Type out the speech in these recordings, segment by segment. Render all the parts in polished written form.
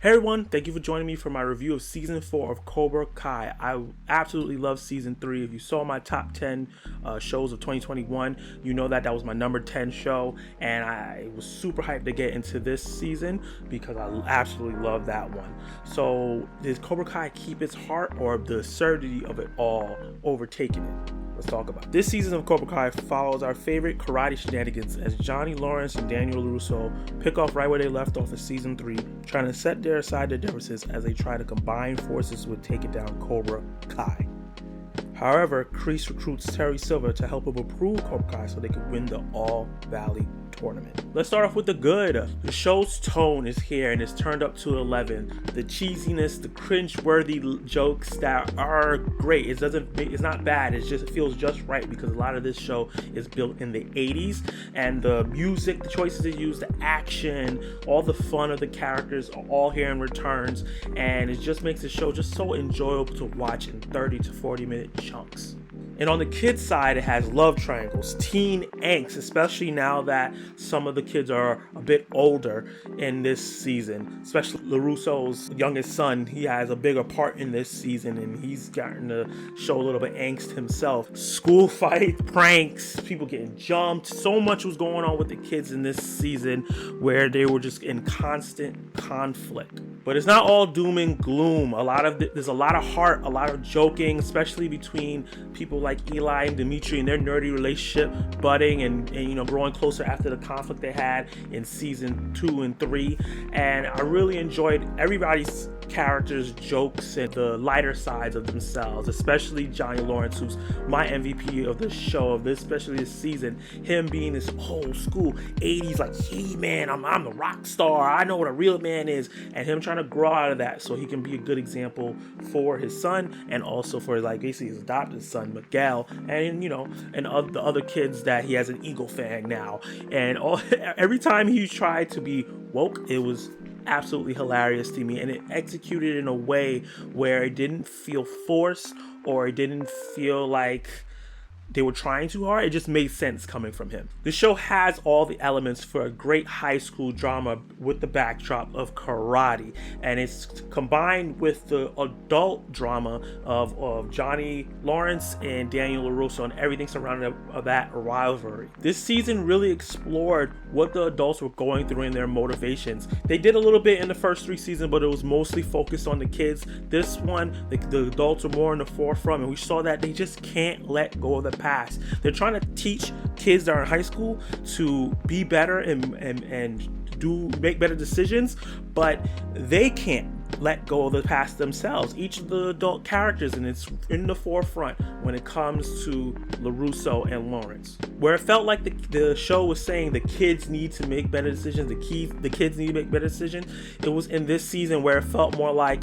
Hey everyone, thank you for joining me for my review of Season 4 of Cobra Kai. I absolutely love Season 3. If you saw my top 10 shows of 2021, you know that was my number 10 show, and I was super hyped to get into this season because I absolutely love that one. So, does Cobra Kai keep its heart, or the absurdity of it all overtaking it? Let's talk about it. This season of Cobra Kai follows our favorite karate shenanigans as Johnny Lawrence and Daniel LaRusso pick off right where they left off in Season 3, trying to set aside their differences as they try to combine forces with taking down Cobra Kai. However, Kreese recruits Terry Silver to help him improve Cobra Kai so they can win the All Valley tournament. Let's start off with the good. The show's tone is here and it's turned up to 11. The cheesiness, the cringe-worthy jokes that are great. It's not bad. It feels just right because a lot of this show is built in the 80s, and the music, the choices they use, the action, all the fun of the characters are all here in returns, and it just makes the show just so enjoyable to watch in 30 to 40 minute chunks. And on the kids side, it has love triangles, teen angst, especially now that some of the kids are a bit older in this season. Especially LaRusso's youngest son, he has a bigger part in this season, and he's gotten to show a little bit of angst himself. School fight, pranks, people getting jumped. So much was going on with the kids in this season where they were just in constant conflict. But it's not all doom and gloom. There's a lot of heart, a lot of joking, especially between people like Eli and Dimitri and their nerdy relationship budding and growing closer after the conflict they had in season 2 and 3. And I really enjoyed everybody's characters, jokes, and the lighter sides of themselves, especially Johnny Lawrence, who's my MVP of this show, especially this season. Him being this old school 80s, like, hey man, I'm the rock star, I know what a real man is, and him trying to grow out of that so he can be a good example for his son and also for basically his adopted son Miguel, and the other kids that he has an Eagle fan now. And every time he tried to be woke, it was absolutely hilarious to me, and it executed in a way where it didn't feel forced or it didn't feel like they were trying too hard. It just made sense coming from him. The show has all the elements for a great high school drama with the backdrop of karate, and it's combined with the adult drama of Johnny Lawrence and Daniel LaRusso and everything surrounding that rivalry. This season really explored what the adults were going through and their motivations. They did a little bit in the first 3 seasons, but it was mostly focused on the kids. This one, the adults are more in the forefront, and we saw that they just can't let go of the past. They're trying to teach kids that are in high school to be better and make better decisions, but they can't let go of the past themselves. Each of the adult characters, and it's in the forefront when it comes to LaRusso and Lawrence. Where it felt like the show was saying the kids need to make better decisions, the kids need to make better decisions, it was in this season where it felt more like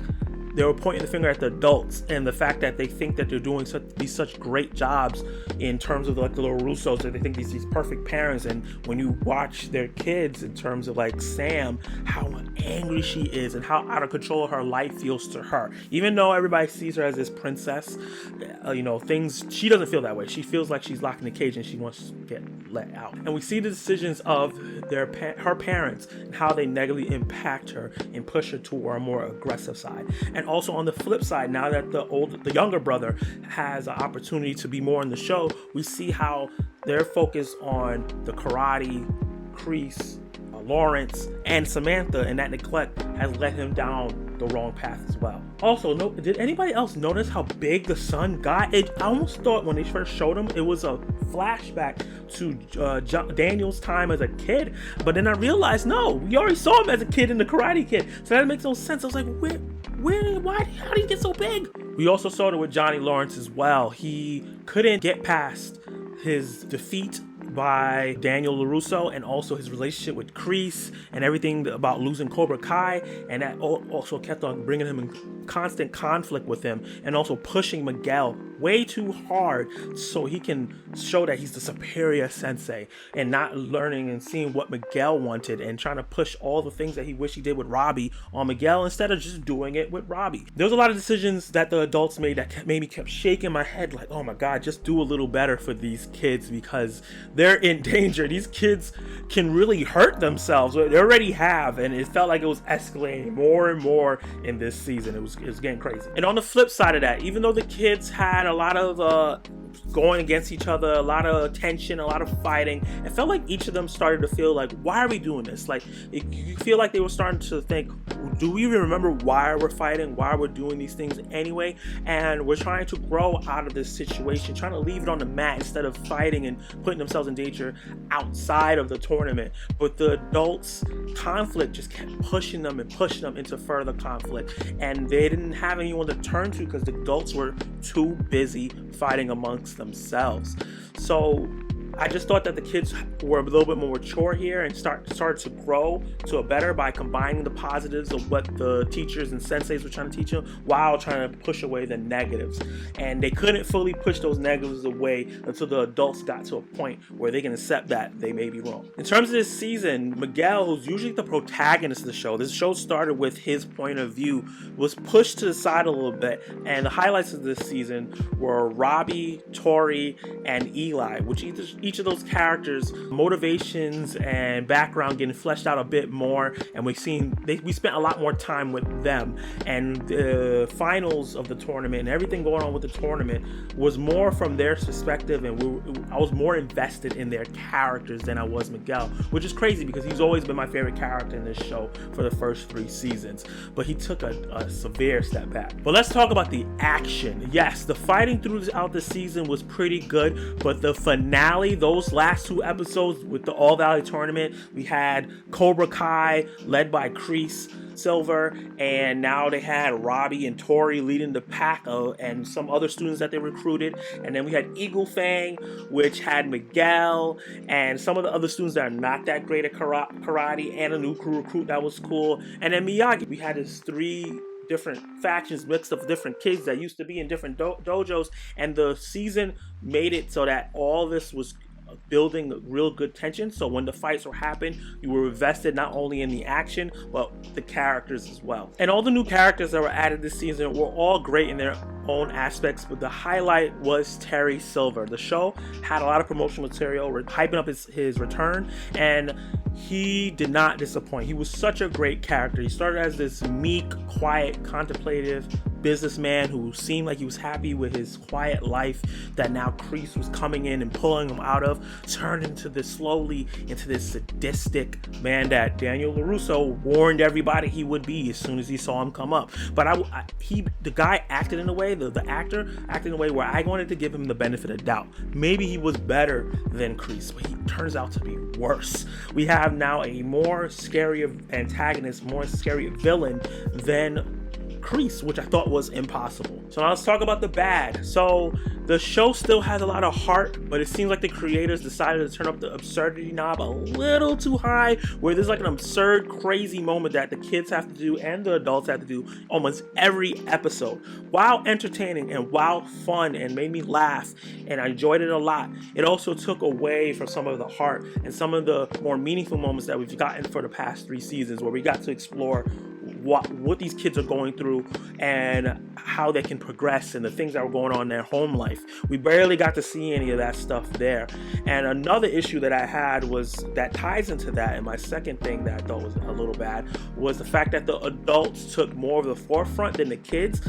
they were pointing the finger at the adults and the fact that they think that they're doing such great jobs in terms of the little Russos, that they think these perfect parents. And when you watch their kids in terms of like Sam, how angry she is and how out of control her life feels to her, even though everybody sees her as this princess, she doesn't feel that way. She feels like she's locked in a cage and she wants to get let out. And we see the decisions of her parents and how they negatively impact her and push her to a more aggressive side. And also on the flip side, now that the younger brother has an opportunity to be more in the show, we see how their focus on the karate, Kreese, Lawrence, and Samantha, and that neglect has led him down the wrong path as well. Also, did anybody else notice how big the son got? I almost thought when they first showed him it was a flashback to Daniel's time as a kid, but then I realized no, we already saw him as a kid in the Karate Kid, so that makes no sense. I was like, how did he get so big? We also saw it with Johnny Lawrence as well. He couldn't get past his defeat by Daniel LaRusso and also his relationship with Kreese and everything about losing Cobra Kai, and that also kept on bringing him constant conflict with him, and also pushing Miguel way too hard so he can show that he's the superior sensei, and not learning and seeing what Miguel wanted and trying to push all the things that he wished he did with Robbie on Miguel instead of just doing it with Robbie. There's a lot of decisions that the adults made that made me kept shaking my head like, oh my god, just do a little better for these kids because they're in danger. These kids can really hurt themselves. They already have, and it felt like it was escalating more and more in this season. It was getting crazy. And on the flip side of that, even though the kids had a lot of going against each other, a lot of tension, a lot of fighting, it felt like each of them started to feel like, why are we doing this? Like, you feel like they were starting to think, do we even remember why we're fighting, why we're doing these things anyway? And we're trying to grow out of this situation, trying to leave it on the mat instead of fighting and putting themselves in danger outside of the tournament. But the adults' conflict just kept pushing them into further conflict, and they didn't have anyone to turn to because the adults were too busy fighting amongst themselves. So I just thought that the kids were a little bit more mature here and started to grow to a better by combining the positives of what the teachers and senseis were trying to teach them while trying to push away the negatives. And they couldn't fully push those negatives away until the adults got to a point where they can accept that they may be wrong. In terms of this season, Miguel, who's usually the protagonist of the show, this show started with his point of view, was pushed to the side a little bit. And the highlights of this season were Robbie, Tori, and Eli, which each of those characters' motivations and background getting fleshed out a bit more, and we spent a lot more time with them. And the finals of the tournament and everything going on with the tournament was more from their perspective, and I was more invested in their characters than I was Miguel, which is crazy because he's always been my favorite character in this show for the first 3 seasons, but he took a severe step back. But let's talk about the action. Yes, the fighting throughout the season was pretty good, but the finale, those last 2 episodes with the All Valley tournament, we had Cobra Kai led by Kreese Silver, and now they had Robbie and Tori leading the pack and some other students that they recruited. And then we had Eagle Fang, which had Miguel and some of the other students that are not that great at karate, and a new recruit that was cool. And then Miyagi. We had his 3 different factions mixed of different kids that used to be in different dojos, and the season made it so that all this was building real good tension. So when the fights were happening, you were invested not only in the action but the characters as well. And all the new characters that were added this season were all great in their own aspects, but the highlight was Terry Silver. The show had a lot of promotional material hyping up his return, and he did not disappoint. He was such a great character. He started as this meek, quiet, contemplative businessman who seemed like he was happy with his quiet life that now Kreese was coming in and pulling him out of, turned into this sadistic man that Daniel LaRusso warned everybody he would be as soon as he saw him come up. But the guy acted in a way, the actor acted in a way where I wanted to give him the benefit of doubt. Maybe he was better than Kreese, but he turns out to be worse. We have now a more scary antagonist, more scary villain than Kreese, which I thought was impossible. So now let's talk about the bad. So the show still has a lot of heart, but it seems like the creators decided to turn up the absurdity knob a little too high, where there's like an absurd, crazy moment that the kids have to do and the adults have to do almost every episode. While entertaining and while fun and made me laugh, and I enjoyed it a lot, it also took away from some of the heart and some of the more meaningful moments that we've gotten for the past 3 seasons, where we got to explore what these kids are going through and how they can progress and the things that were going on in their home life. We barely got to see any of that stuff there. And another issue that I had was that ties into that, and my second thing that I thought was a little bad was the fact that the adults took more of the forefront than the kids.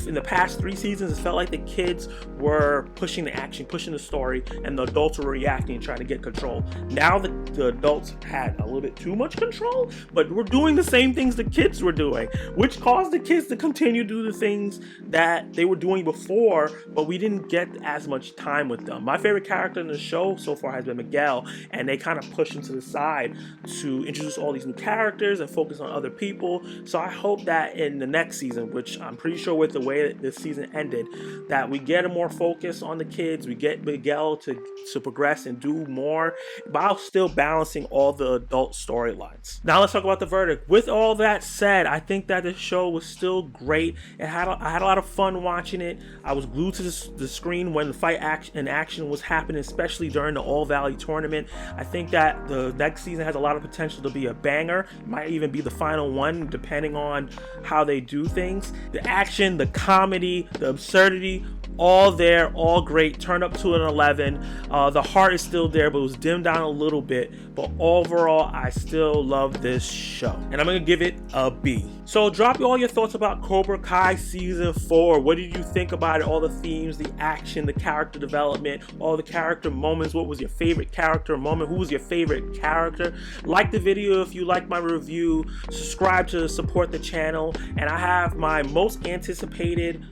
In the past 3 seasons, it felt like the kids were pushing the action, pushing the story, and the adults were reacting and trying to get control. Now the adults had a little bit too much control, but we're doing the same things the kids were doing, which caused the kids to continue to do the things that they were doing before, but we didn't get as much time with them. My favorite character in the show so far has been Miguel, and they kind of pushed him to the side to introduce all these new characters and focus on other people. So I hope that in the next season, which I'm pretty sure with the way that this season ended, that we get a more focus on the kids, we get Miguel to progress and do more, while still balancing all the adult storylines. Now let's talk about the verdict. With all that said, I think that the show was still great. I had a lot of fun watching it. I was glued to the screen when the fight action was happening, especially during the All Valley tournament. I think that the next season has a lot of potential to be a banger. It might even be the final one, depending on how they do things. The action, the comedy, the absurdity, all there, all great. Turned up to an 11. The heart is still there, but it was dimmed down a little bit. But overall, I still love this show, and I'm gonna give it a B. So drop all your thoughts about Cobra Kai season 4. What did you think about it? All the themes, the action, the character development, all the character moments. What was your favorite character moment? Who was your favorite character? Like the video if you like my review. Subscribe to support the channel, and I have my most anticipated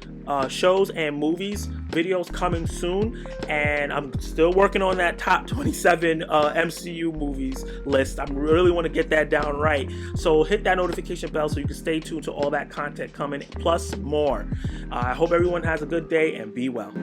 shows and movies videos coming soon, and I'm still working on that top 27 MCU movies list. I really want to get that down right, so hit that notification bell so you can stay tuned to all that content coming, plus more. I hope everyone has a good day and be well.